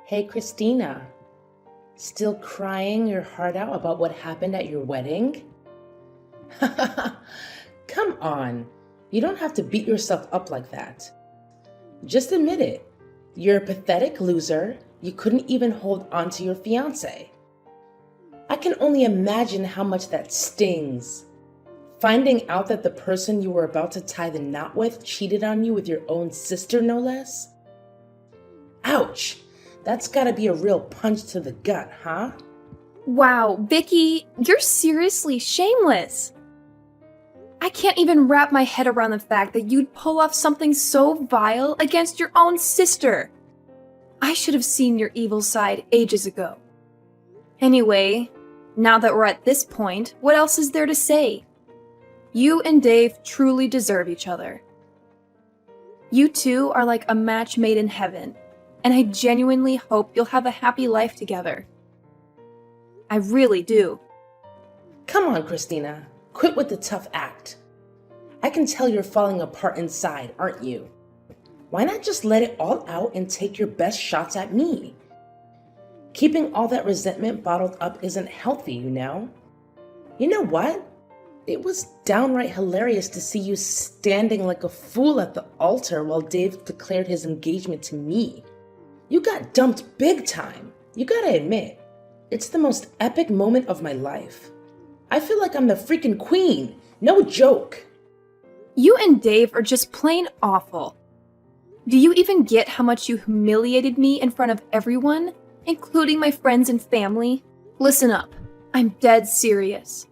Hey, Christina, still crying your heart out about what happened at your wedding? Come on, you don't have to beat yourself up like that. Just admit it. You're a pathetic loser. You couldn't even hold on to your fiance. I can only imagine how much that stings. Finding out that the person you were about to tie the knot with cheated on you with your own sister, no less? Ouch! That's gotta be a real punch to the gut, huh? Wow, Vicky, you're seriously shameless. I can't even wrap my head around the fact that you'd pull off something so vile against your own sister. I should have seen your evil side ages ago. Anyway, now that we're at this point, what else is there to say? You and Dave truly deserve each other. You two are like a match made in heaven, and I genuinely hope you'll have a happy life together. I really do. Come on, Christina. Quit with the tough act. I can tell you're falling apart inside, aren't you? Why not just let it all out and take your best shots at me? Keeping all that resentment bottled up isn't healthy, you know? You know what? It was downright hilarious to see you standing like a fool at the altar while Dave declared his engagement to me. You got dumped big time. You gotta admit, it's the most epic moment of my life. I feel like I'm the freaking queen. No joke. You and Dave are just plain awful. Do you even get how much you humiliated me in front of everyone, including my friends and family? Listen up. I'm dead serious.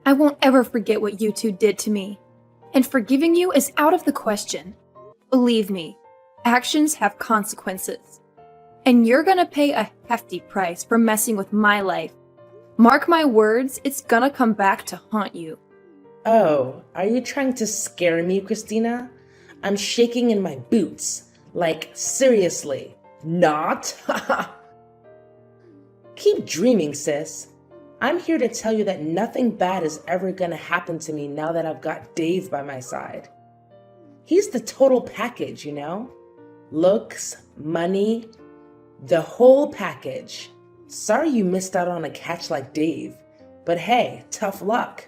I won't ever forget what you two did to me, and forgiving you is out of the question. Believe me, actions have consequences, and you're gonna pay a hefty price for messing with my life. Mark my words, it's gonna come back to haunt you. Oh, are you trying to scare me, Christina? I'm shaking in my boots. Like, seriously, not? Keep dreaming, sis. I'm here to tell you that nothing bad is ever gonna happen to me now that I've got Dave by my side. He's the total package, you know? Looks, money, the whole package. Sorry you missed out on a catch like Dave, but hey, tough luck.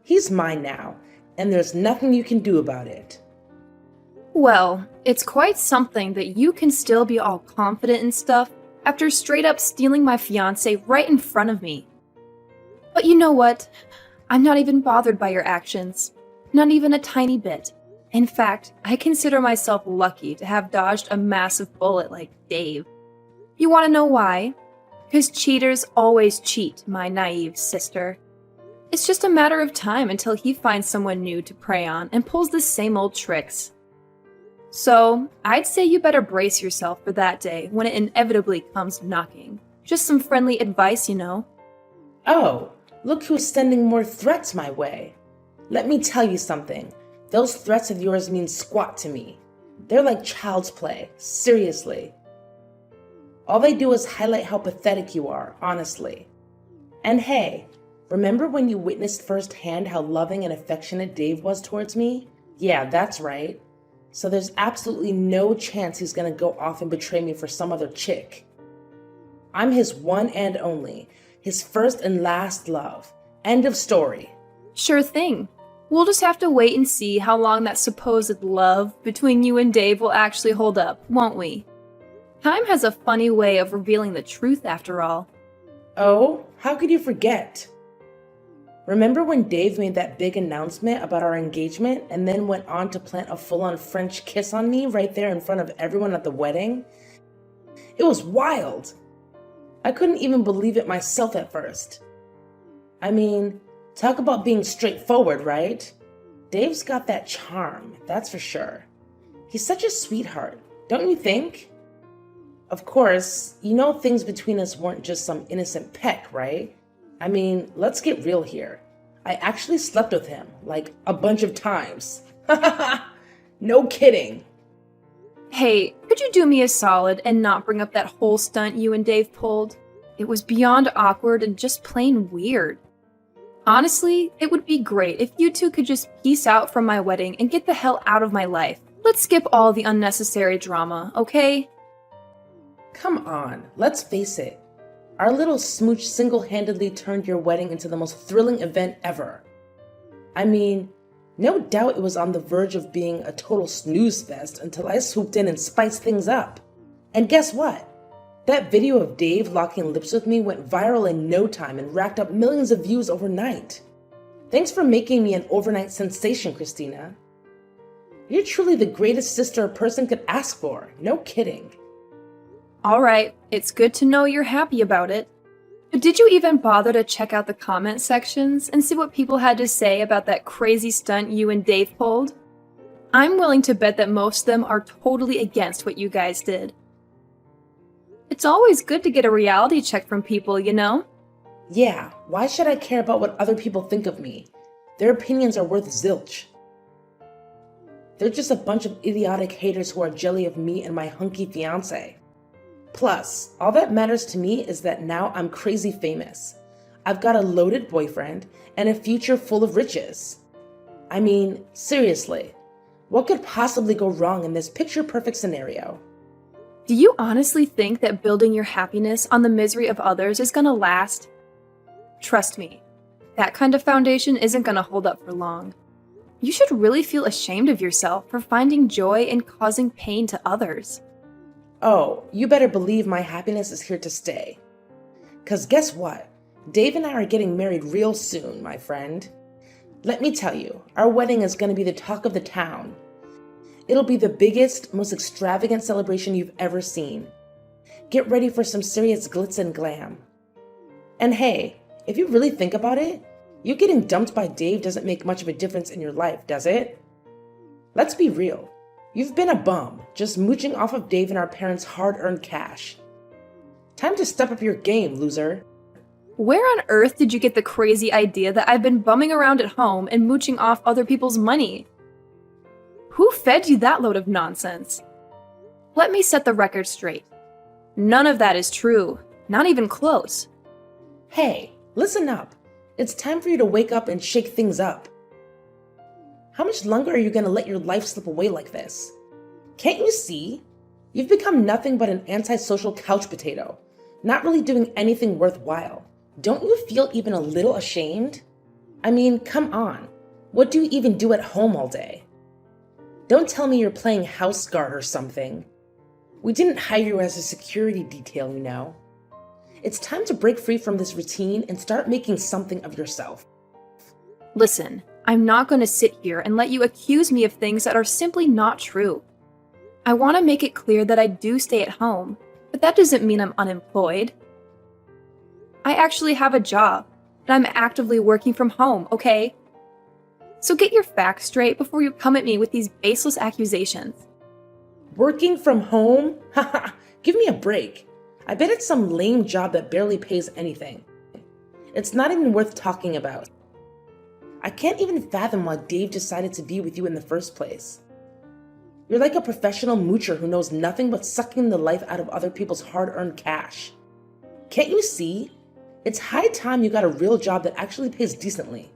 He's mine now, and there's nothing you can do about it. Well, it's quite something that you can still be all confident and stuff after straight up stealing my fiancé right in front of me. But you know what? I'm not even bothered by your actions. Not even a tiny bit. In fact, I consider myself lucky to have dodged a massive bullet like Dave. You want to know why? Because cheaters always cheat, my naive sister. It's just a matter of time until he finds someone new to prey on and pulls the same old tricks. So, I'd say you better brace yourself for that day when it inevitably comes knocking. Just some friendly advice, you know. Oh, look who's sending more threats my way. Let me tell you something. Those threats of yours mean squat to me. They're like child's play, seriously. All they do is highlight how pathetic you are, honestly. And hey, remember when you witnessed firsthand how loving and affectionate Dave was towards me? Yeah, that's right. So there's absolutely no chance he's gonna go off and betray me for some other chick. I'm his one and only, his first and last love. End of story. Sure thing. We'll just have to wait and see how long that supposed love between you and Dave will actually hold up, won't we? Time has a funny way of revealing the truth after all. Oh, how could you forget? Remember when Dave made that big announcement about our engagement and then went on to plant a full-on French kiss on me right there in front of everyone at the wedding? It was wild. I couldn't even believe it myself at first. I mean, talk about being straightforward, right? Dave's got that charm, that's for sure. He's such a sweetheart, don't you think? Of course, you know things between us weren't just some innocent peck, right? I mean, let's get real here. I actually slept with him, like a bunch of times. No kidding. Hey, could you do me a solid and not bring up that whole stunt you and Dave pulled? It was beyond awkward and just plain weird. Honestly, it would be great if you two could just peace out from my wedding and get the hell out of my life. Let's skip all the unnecessary drama, okay? Come on, let's face it. Our little smooch single-handedly turned your wedding into the most thrilling event ever. I mean, no doubt it was on the verge of being a total snooze fest until I swooped in and spiced things up. And guess what? That video of Dave locking lips with me went viral in no time and racked up millions of views overnight. Thanks for making me an overnight sensation, Christina. You're truly the greatest sister a person could ask for, no kidding. Alright, it's good to know you're happy about it. But did you even bother to check out the comment sections and see what people had to say about that crazy stunt you and Dave pulled? I'm willing to bet that most of them are totally against what you guys did. It's always good to get a reality check from people, you know? Yeah, why should I care about what other people think of me? Their opinions are worth zilch. They're just a bunch of idiotic haters who are jelly of me and my hunky fiancé. Plus, all that matters to me is that now I'm crazy famous. I've got a loaded boyfriend and a future full of riches. I mean, seriously, what could possibly go wrong in this picture-perfect scenario? Do you honestly think that building your happiness on the misery of others is gonna last? Trust me, that kind of foundation isn't gonna hold up for long. You should really feel ashamed of yourself for finding joy in causing pain to others. Oh, you better believe my happiness is here to stay. 'Cause guess what? Dave and I are getting married real soon, my friend. Let me tell you, our wedding is going to be the talk of the town. It'll be the biggest, most extravagant celebration you've ever seen. Get ready for some serious glitz and glam. And hey, if you really think about it, you getting dumped by Dave doesn't make much of a difference in your life, does it? Let's be real. You've been a bum, just mooching off of Dave and our parents' hard-earned cash. Time to step up your game, loser. Where on earth did you get the crazy idea that I've been bumming around at home and mooching off other people's money? Who fed you that load of nonsense? Let me set the record straight. None of that is true, not even close. Hey, listen up. It's time for you to wake up and shake things up. How much longer are you going to let your life slip away like this? Can't you see? You've become nothing but an antisocial couch potato, not really doing anything worthwhile. Don't you feel even a little ashamed? I mean, come on. What do you even do at home all day? Don't tell me you're playing house guard or something. We didn't hire you as a security detail, you know. It's time to break free from this routine and start making something of yourself. Listen, I'm not going to sit here and let you accuse me of things that are simply not true. I want to make it clear that I do stay at home, but that doesn't mean I'm unemployed. I actually have a job, and I'm actively working from home, okay? So get your facts straight before you come at me with these baseless accusations. Working from home? Haha, give me a break. I bet it's some lame job that barely pays anything. It's not even worth talking about. I can't even fathom why Dave decided to be with you in the first place. You're like a professional moocher who knows nothing but sucking the life out of other people's hard-earned cash. Can't you see? It's high time you got a real job that actually pays decently.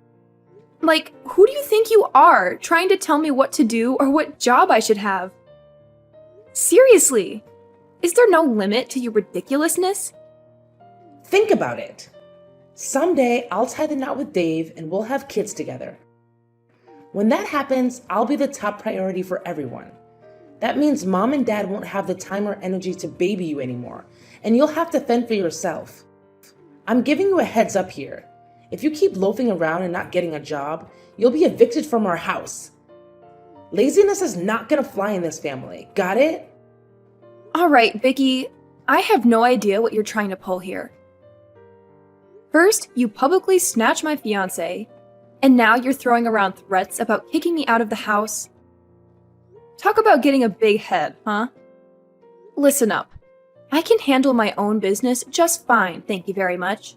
Like, who do you think you are, trying to tell me what to do or what job I should have? Seriously, is there no limit to your ridiculousness? Think about it. Someday, I'll tie the knot with Dave and we'll have kids together. When that happens, I'll be the top priority for everyone. That means mom and dad won't have the time or energy to baby you anymore, and you'll have to fend for yourself. I'm giving you a heads up here. If you keep loafing around and not getting a job, you'll be evicted from our house. Laziness is not gonna fly in this family. Got it? All right, Vicky, I have no idea what you're trying to pull here. First, you publicly snatched my fiancé, and now you're throwing around threats about kicking me out of the house. Talk about getting a big head, huh? Listen up. I can handle my own business just fine, thank you very much.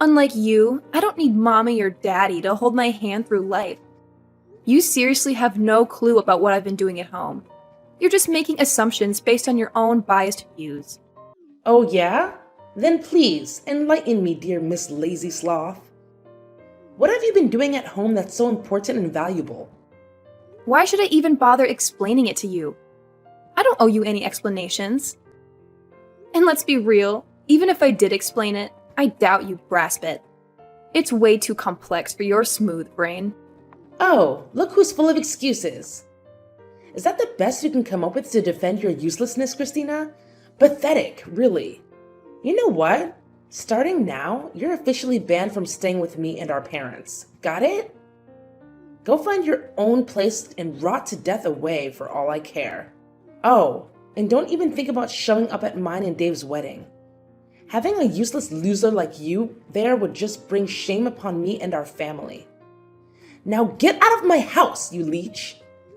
Unlike you, I don't need mommy or daddy to hold my hand through life. You seriously have no clue about what I've been doing at home. You're just making assumptions based on your own biased views. Oh yeah? Then please, enlighten me, dear Miss Lazy Sloth. What have you been doing at home that's so important and valuable? Why should I even bother explaining it to you? I don't owe you any explanations. And let's be real, even if I did explain it, I doubt you'd grasp it. It's way too complex for your smooth brain. Oh, look who's full of excuses. Is that the best you can come up with to defend your uselessness, Christina? Pathetic, really. You know what? Starting now, you're officially banned from staying with me and our parents. Got it? Go find your own place and rot to death away for all I care. Oh, and don't even think about showing up at mine and Dave's wedding. Having a useless loser like you there would just bring shame upon me and our family. Now get out of my house, you leech!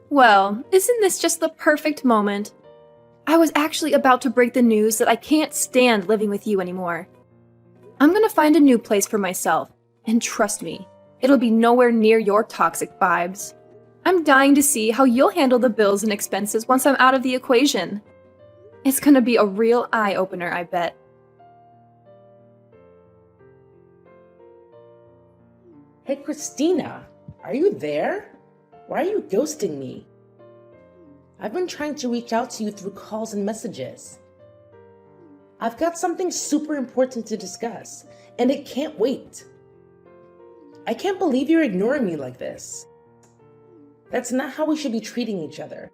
Well, isn't this just the perfect moment? I was actually about to break the news that I can't stand living with you anymore. I'm gonna find a new place for myself, and trust me, it'll be nowhere near your toxic vibes. I'm dying to see how you'll handle the bills and expenses once I'm out of the equation. It's gonna be a real eye-opener, I bet. Hey Christina, are you there? Why are you ghosting me? I've been trying to reach out to you through calls and messages. I've got something super important to discuss, and it can't wait. I can't believe you're ignoring me like this. That's not how we should be treating each other.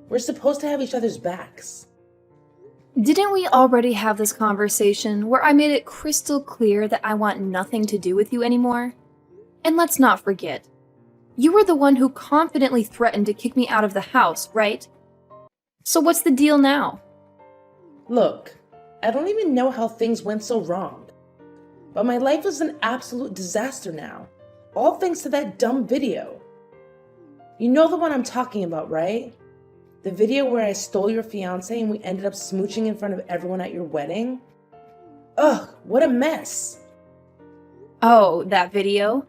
We're supposed to have each other's backs. Didn't we already have this conversation where I made it crystal clear that I want nothing to do with you anymore? And let's not forget, you were the one who confidently threatened to kick me out of the house, right? So what's the deal now? Look, I don't even know how things went so wrong. But my life is an absolute disaster now. All thanks to that dumb video. You know the one I'm talking about, right? The video where I stole your fiancé and we ended up smooching in front of everyone at your wedding? Ugh, what a mess. Oh, that video?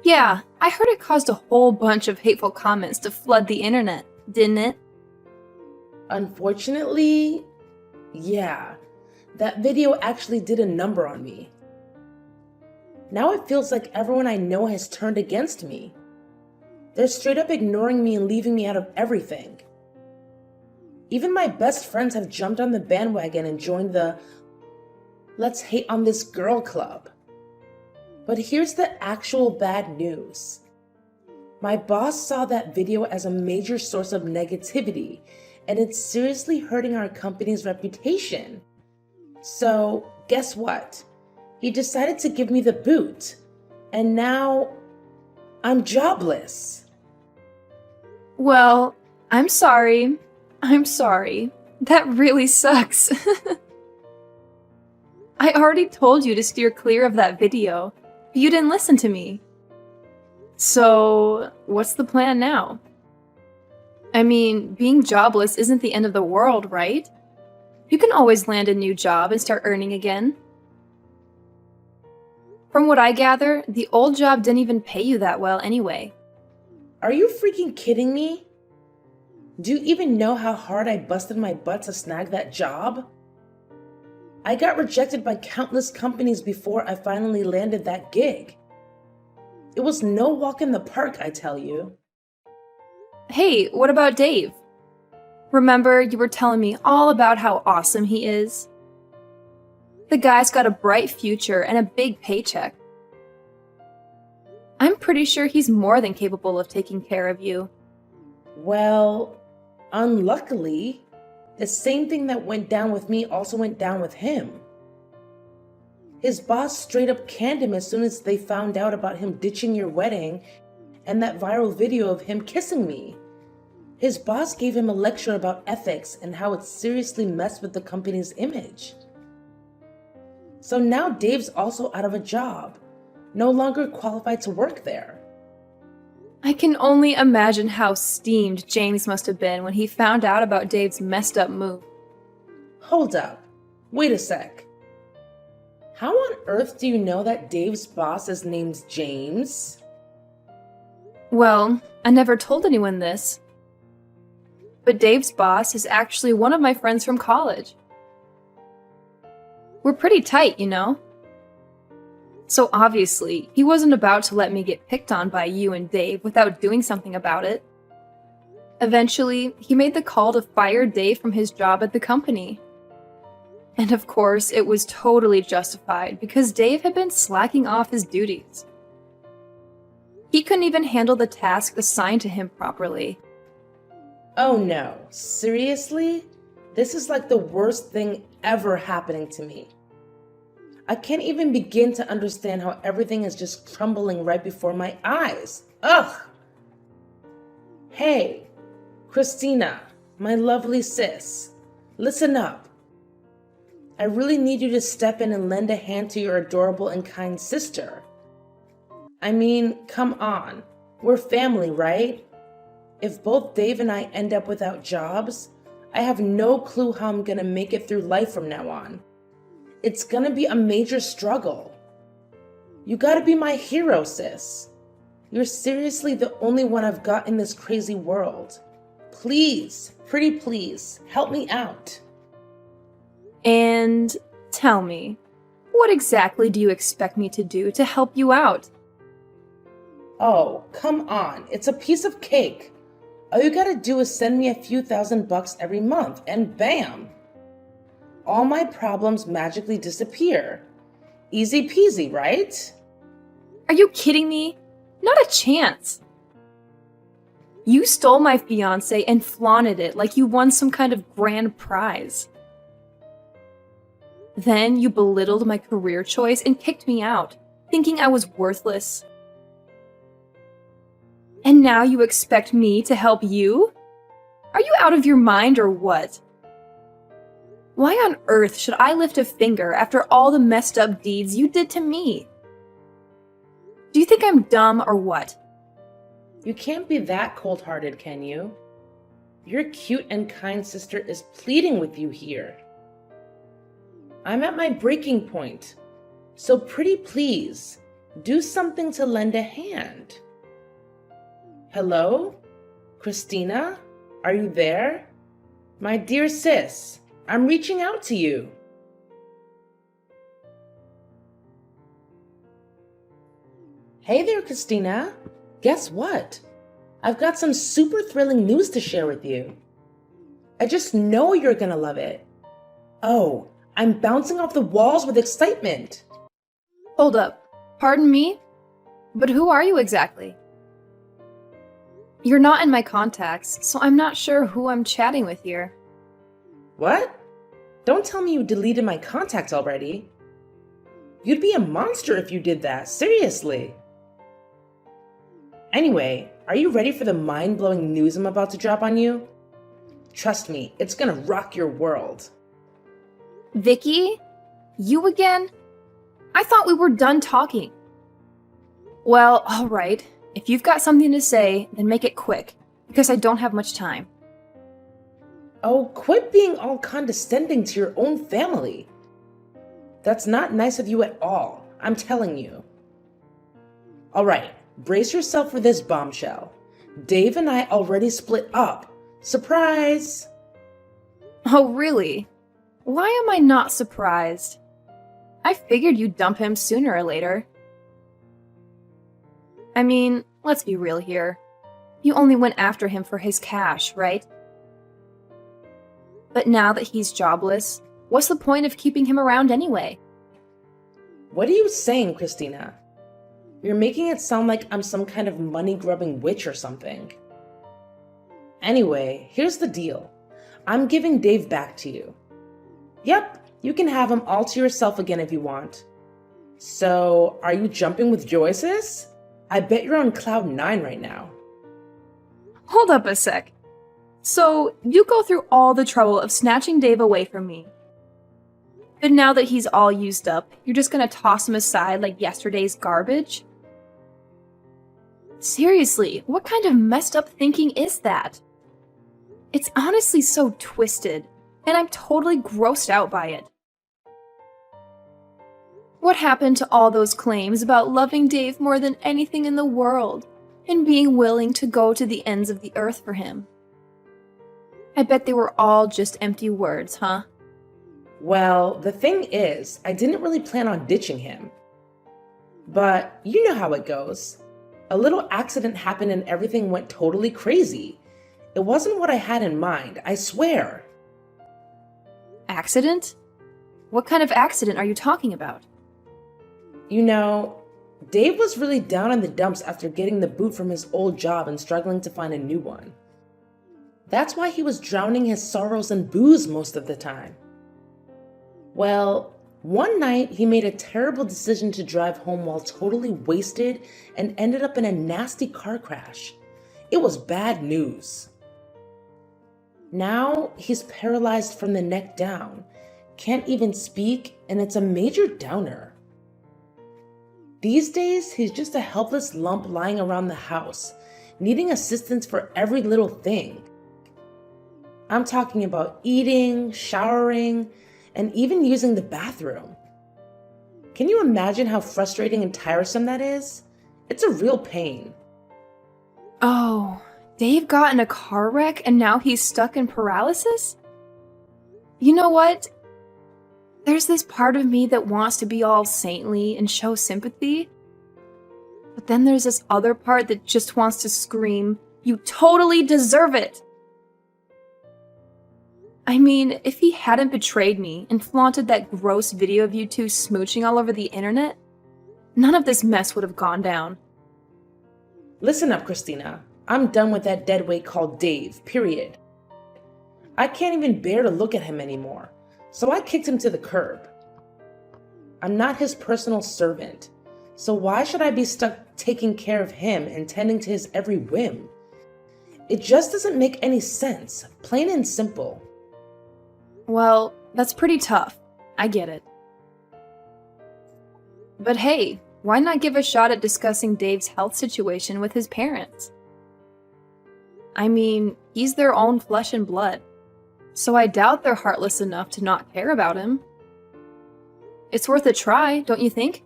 Yeah, I heard it caused a whole bunch of hateful comments to flood the internet, didn't it? Unfortunately, yeah. That video actually did a number on me. Now it feels like everyone I know has turned against me. They're straight up ignoring me and leaving me out of everything. Even my best friends have jumped on the bandwagon and joined the "Let's hate on this girl" club. But here's the actual bad news. My boss saw that video as a major source of negativity, and it's seriously hurting our company's reputation. So, guess what? He decided to give me the boot, and now I'm jobless. Well, I'm sorry. I'm sorry. That really sucks. I already told you to steer clear of that video. You didn't listen to me. So, what's the plan now? I mean, being jobless isn't the end of the world, right? You can always land a new job and start earning again. From what I gather, the old job didn't even pay you that well anyway. Are you freaking kidding me? Do you even know how hard I busted my butt to snag that job? I got rejected by countless companies before I finally landed that gig. It was no walk in the park, I tell you. Hey, what about Dave? Remember, you were telling me all about how awesome he is? The guy's got a bright future and a big paycheck. I'm pretty sure he's more than capable of taking care of you. Well, unluckily, the same thing that went down with me also went down with him. His boss straight up canned him as soon as they found out about him ditching your wedding and that viral video of him kissing me. His boss gave him a lecture about ethics and how it seriously messed with the company's image. So now Dave's also out of a job, no longer qualified to work there. I can only imagine how steamed James must have been when he found out about Dave's messed up move. Hold up. Wait a sec. How on earth do you know that Dave's boss is named James? Well, I never told anyone this. But Dave's boss is actually one of my friends from college. We're pretty tight, you know? So obviously, he wasn't about to let me get picked on by you and Dave without doing something about it. Eventually, he made the call to fire Dave from his job at the company. And of course, it was totally justified because Dave had been slacking off his duties. He couldn't even handle the task assigned to him properly. Oh no, seriously? This is like the worst thing ever happening to me. I can't even begin to understand how everything is just crumbling right before my eyes. Ugh! Hey, Christina, my lovely sis, listen up. I really need you to step in and lend a hand to your adorable and kind sister. I mean, come on. We're family, right? If both Dave and I end up without jobs, I have no clue how I'm gonna make it through life from now on. It's gonna be a major struggle. You gotta be my hero, sis. You're seriously the only one I've got in this crazy world. Please, pretty please, help me out. And tell me, what exactly do you expect me to do to help you out? Oh, come on, it's a piece of cake. All you gotta do is send me a few $1,000 every month, and bam! All my problems magically disappear. Easy peasy, right? Are you kidding me? Not a chance. You stole my fiancé and flaunted it like you won some kind of grand prize. Then you belittled my career choice and kicked me out, thinking I was worthless. And now you expect me to help you? Are you out of your mind or what? Why on earth should I lift a finger after all the messed up deeds you did to me? Do you think I'm dumb or what? You can't be that cold-hearted, can you? Your cute and kind sister is pleading with you here. I'm at my breaking point, so pretty please, do something to lend a hand. Hello? Christina? Are you there? My dear sis, I'm reaching out to you. Hey there, Christina. Guess what? I've got some super thrilling news to share with you. I just know you're gonna love it. Oh, I'm bouncing off the walls with excitement. Hold up. Pardon me? But who are you exactly? You're not in my contacts, so I'm not sure who I'm chatting with here. What? Don't tell me you deleted my contacts already. You'd be a monster if you did that, seriously. Anyway, are you ready for the mind-blowing news I'm about to drop on you? Trust me, it's gonna rock your world. Vicky? You again? I thought we were done talking. Well, alright. If you've got something to say, then make it quick, because I don't have much time. Oh, quit being all condescending to your own family. That's not nice of you at all, I'm telling you. Alright, brace yourself for this bombshell. Dave and I already split up. Surprise! Oh, really? Why am I not surprised? I figured you'd dump him sooner or later. I mean, let's be real here. You only went after him for his cash, right? But now that he's jobless, what's the point of keeping him around anyway? What are you saying, Christina? You're making it sound like I'm some kind of money-grubbing witch or something. Anyway, here's the deal. I'm giving Dave back to you. Yep, you can have him all to yourself again if you want. So, are you jumping with joy, sis? I bet you're on cloud 9 right now. Hold up a sec. So, you go through all the trouble of snatching Dave away from me. But now that he's all used up, you're just gonna toss him aside like yesterday's garbage? Seriously, what kind of messed up thinking is that? It's honestly so twisted, and I'm totally grossed out by it. What happened to all those claims about loving Dave more than anything in the world, and being willing to go to the ends of the earth for him? I bet they were all just empty words, huh? Well, the thing is, I didn't really plan on ditching him. But you know how it goes. A little accident happened and everything went totally crazy. It wasn't what I had in mind, I swear. Accident? What kind of accident are you talking about? You know, Dave was really down in the dumps after getting the boot from his old job and struggling to find a new one. That's why he was drowning his sorrows in booze most of the time. Well, one night he made a terrible decision to drive home while totally wasted and ended up in a nasty car crash. It was bad news. Now he's paralyzed from the neck down, can't even speak, and it's a major downer. These days, he's just a helpless lump lying around the house, needing assistance for every little thing. I'm talking about eating, showering, and even using the bathroom. Can you imagine how frustrating and tiresome that is? It's a real pain. Oh, Dave got in a car wreck and now he's stuck in paralysis? You know what? There's this part of me that wants to be all saintly and show sympathy. But then there's this other part that just wants to scream, "You totally deserve it!" I mean, if he hadn't betrayed me and flaunted that gross video of you two smooching all over the internet, none of this mess would have gone down. Listen up, Christina. I'm done with that deadweight called Dave, period. I can't even bear to look at him anymore, so I kicked him to the curb. I'm not his personal servant, so why should I be stuck taking care of him and tending to his every whim? It just doesn't make any sense, plain and simple. Well, that's pretty tough. I get it. But hey, why not give a shot at discussing Dave's health situation with his parents? I mean, he's their own flesh and blood, so I doubt they're heartless enough to not care about him. It's worth a try, don't you think?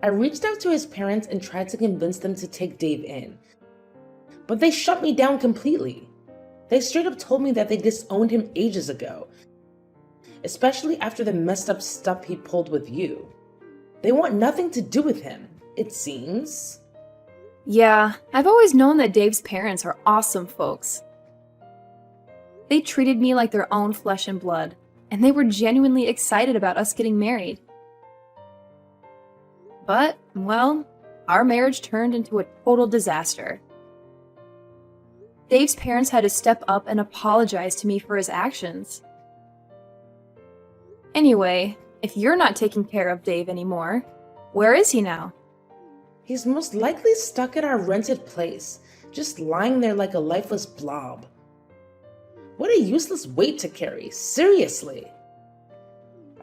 I reached out to his parents and tried to convince them to take Dave in, but they shut me down completely. They straight up told me that they disowned him ages ago, especially after the messed up stuff he pulled with you. They want nothing to do with him, it seems. Yeah, I've always known that Dave's parents are awesome folks. They treated me like their own flesh and blood, and they were genuinely excited about us getting married. But, well, our marriage turned into a total disaster. Dave's parents had to step up and apologize to me for his actions. Anyway, if you're not taking care of Dave anymore, where is he now? He's most likely stuck at our rented place, just lying there like a lifeless blob. What a useless weight to carry, seriously.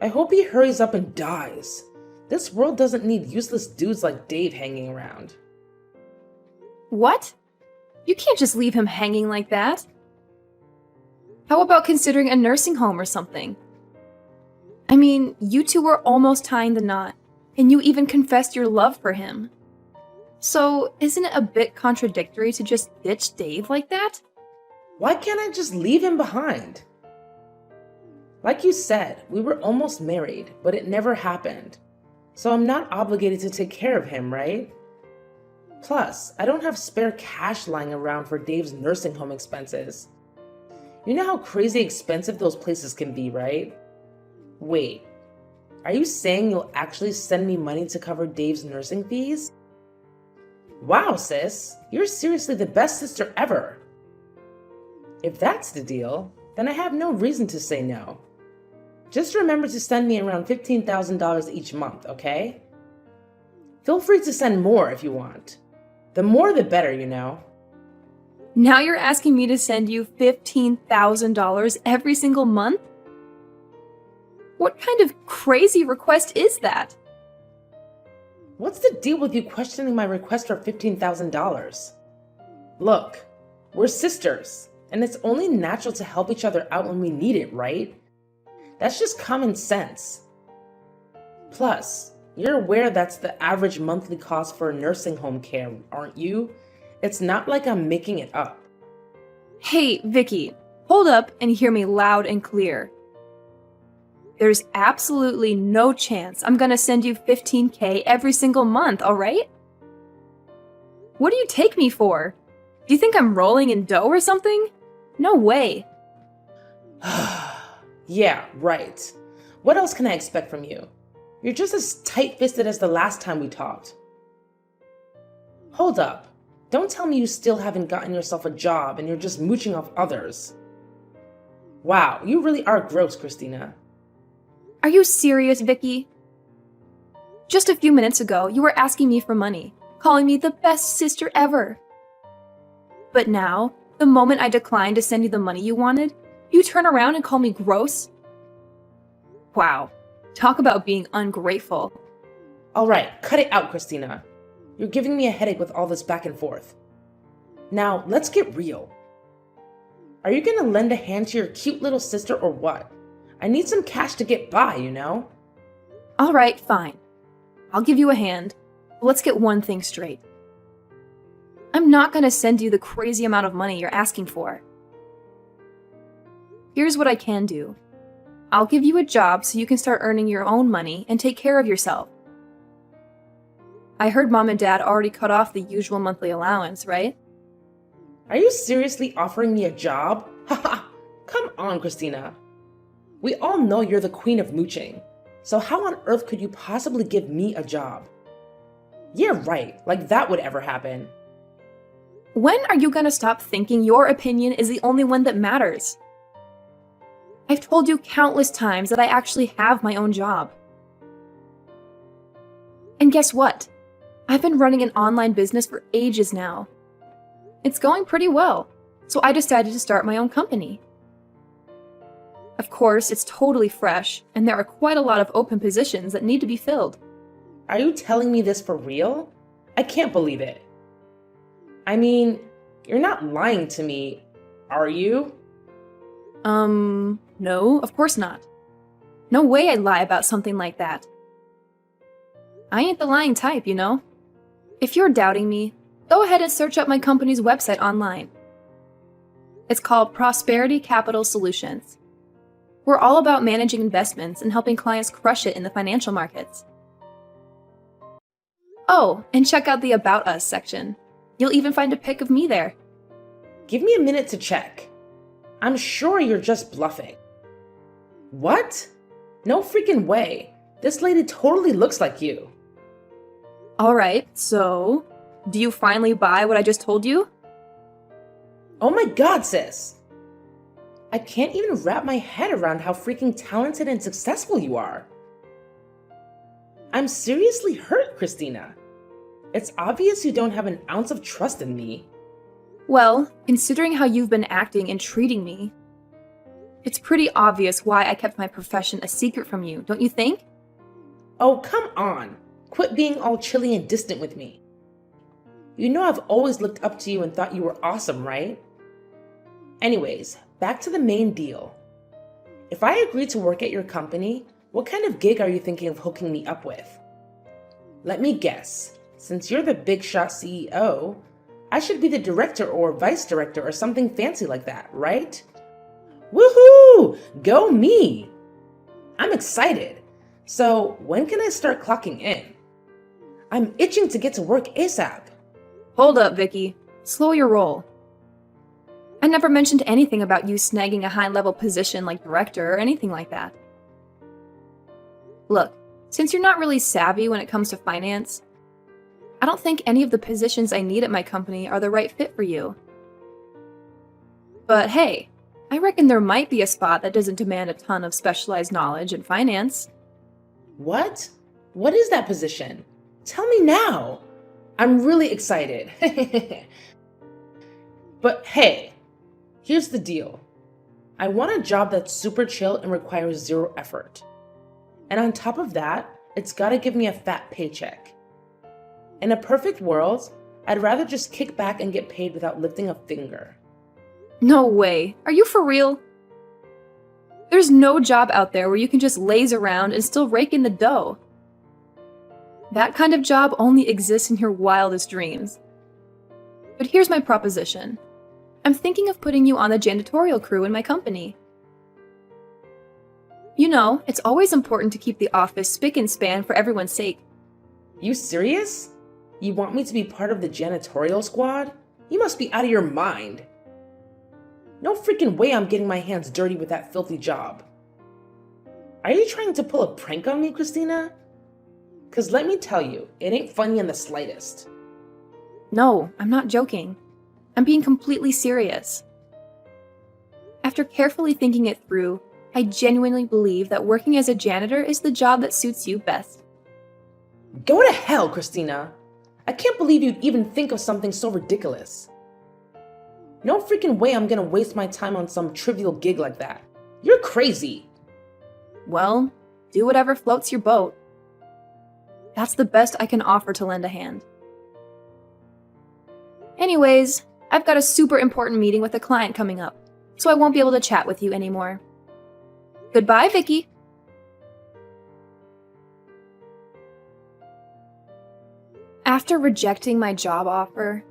I hope he hurries up and dies. This world doesn't need useless dudes like Dave hanging around. What? You can't just leave him hanging like that. How about considering a nursing home or something? I mean, you two were almost tying the knot, and you even confessed your love for him. So, isn't it a bit contradictory to just ditch Dave like that? Why can't I just leave him behind? Like you said, we were almost married, but it never happened. So I'm not obligated to take care of him, right? Plus, I don't have spare cash lying around for Dave's nursing home expenses. You know how crazy expensive those places can be, right? Wait, are you saying you'll actually send me money to cover Dave's nursing fees? Wow, sis, you're seriously the best sister ever. If that's the deal, then I have no reason to say no. Just remember to send me around $15,000 each month, okay? Feel free to send more if you want. The more the better, you know. Now you're asking me to send you $15,000 every single month? What kind of crazy request is that? What's the deal with you questioning my request for $15,000? Look, we're sisters, and it's only natural to help each other out when we need it, right? That's just common sense. Plus, you're aware that's the average monthly cost for nursing home care, aren't you? It's not like I'm making it up. Hey, Vicky, hold up and hear me loud and clear. There's absolutely no chance I'm gonna send you $15K every single month, alright? What do you take me for? Do you think I'm rolling in dough or something? No way. Yeah, right. What else can I expect from you? You're just as tight-fisted as the last time we talked. Hold up. Don't tell me you still haven't gotten yourself a job and you're just mooching off others. Wow, you really are gross, Christina. Are you serious, Vicky? Just a few minutes ago, you were asking me for money, calling me the best sister ever. But now, the moment I declined to send you the money you wanted, you turn around and call me gross? Wow, talk about being ungrateful. All right, cut it out, Christina. You're giving me a headache with all this back and forth. Now, let's get real. Are you gonna lend a hand to your cute little sister or what? I need some cash to get by, you know? All right, fine. I'll give you a hand. But let's get one thing straight. I'm not gonna send you the crazy amount of money you're asking for. Here's what I can do. I'll give you a job so you can start earning your own money and take care of yourself. I heard Mom and Dad already cut off the usual monthly allowance, right? Are you seriously offering me a job? Haha, come on, Christina. We all know you're the queen of mooching, so how on earth could you possibly give me a job? Yeah, right, like that would ever happen. When are you gonna stop thinking your opinion is the only one that matters? I've told you countless times that I actually have my own job. And guess what? I've been running an online business for ages now. It's going pretty well, so I decided to start my own company. Of course, it's totally fresh, and there are quite a lot of open positions that need to be filled. Are you telling me this for real? I can't believe it. I mean, you're not lying to me, are you? No, of course not. No way I'd lie about something like that. I ain't the lying type, you know? If you're doubting me, go ahead and search up my company's website online. It's called Prosperity Capital Solutions. We're all about managing investments and helping clients crush it in the financial markets. Oh, and check out the About Us section. You'll even find a pic of me there. Give me a minute to check. I'm sure you're just bluffing. What? No freaking way. This lady totally looks like you. Alright, so, do you finally buy what I just told you? Oh my god, sis. I can't even wrap my head around how freaking talented and successful you are. I'm seriously hurt, Christina. It's obvious you don't have an ounce of trust in me. Well, considering how you've been acting and treating me, it's pretty obvious why I kept my profession a secret from you, don't you think? Oh, come on. Quit being all chilly and distant with me. You know I've always looked up to you and thought you were awesome, right? Anyways, back to the main deal. If I agree to work at your company, what kind of gig are you thinking of hooking me up with? Let me guess. Since you're the big shot CEO, I should be the director or vice director or something fancy like that, right? Woohoo! Go me! I'm excited. So when can I start clocking in? I'm itching to get to work ASAP. Hold up, Vicky. Slow your roll. I never mentioned anything about you snagging a high-level position like director or anything like that. Look, since you're not really savvy when it comes to finance, I don't think any of the positions I need at my company are the right fit for you. But hey, I reckon there might be a spot that doesn't demand a ton of specialized knowledge in finance. What? What is that position? Tell me now. I'm really excited. But hey, here's the deal. I want a job that's super chill and requires zero effort. And on top of that, it's gotta give me a fat paycheck. In a perfect world, I'd rather just kick back and get paid without lifting a finger. No way. Are you for real? There's no job out there where you can just laze around and still rake in the dough. That kind of job only exists in your wildest dreams. But here's my proposition. I'm thinking of putting you on the janitorial crew in my company. You know, it's always important to keep the office spick and span for everyone's sake. You serious? You want me to be part of the janitorial squad? You must be out of your mind. No freaking way I'm getting my hands dirty with that filthy job. Are you trying to pull a prank on me, Christina? Because let me tell you, it ain't funny in the slightest. No, I'm not joking. I'm being completely serious. After carefully thinking it through, I genuinely believe that working as a janitor is the job that suits you best. Go to hell, Christina. I can't believe you'd even think of something so ridiculous. No freaking way I'm gonna waste my time on some trivial gig like that. You're crazy. Well, do whatever floats your boat. That's the best I can offer to lend a hand. Anyways, I've got a super important meeting with a client coming up, so I won't be able to chat with you anymore. Goodbye, Vicky. After rejecting my job offer,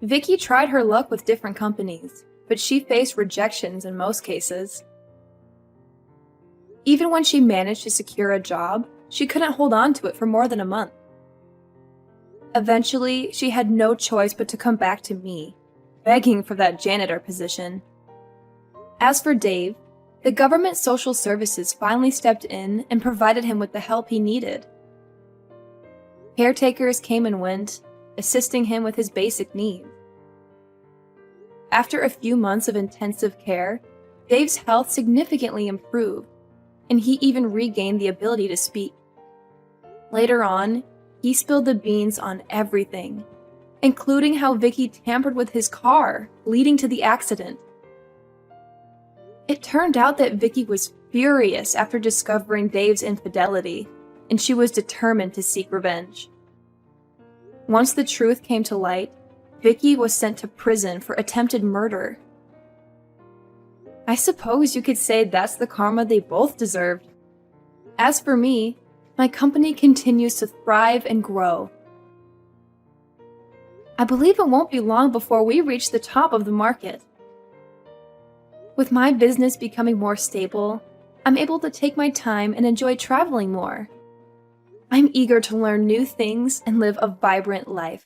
Vicky tried her luck with different companies, but she faced rejections in most cases. Even when she managed to secure a job, she couldn't hold on to it for more than a month. Eventually, she had no choice but to come back to me, begging for that janitor position. As for Dave, the government social services finally stepped in and provided him with the help he needed. Caretakers came and went, assisting him with his basic needs. After a few months of intensive care, Dave's health significantly improved, and he even regained the ability to speak. Later on, he spilled the beans on everything, including how Vicky tampered with his car, leading to the accident. It turned out that Vicky was furious after discovering Dave's infidelity, and she was determined to seek revenge. Once the truth came to light, Vicky was sent to prison for attempted murder. I suppose you could say that's the karma they both deserved. As for me, my company continues to thrive and grow. I believe it won't be long before we reach the top of the market. With my business becoming more stable, I'm able to take my time and enjoy traveling more. I'm eager to learn new things and live a vibrant life.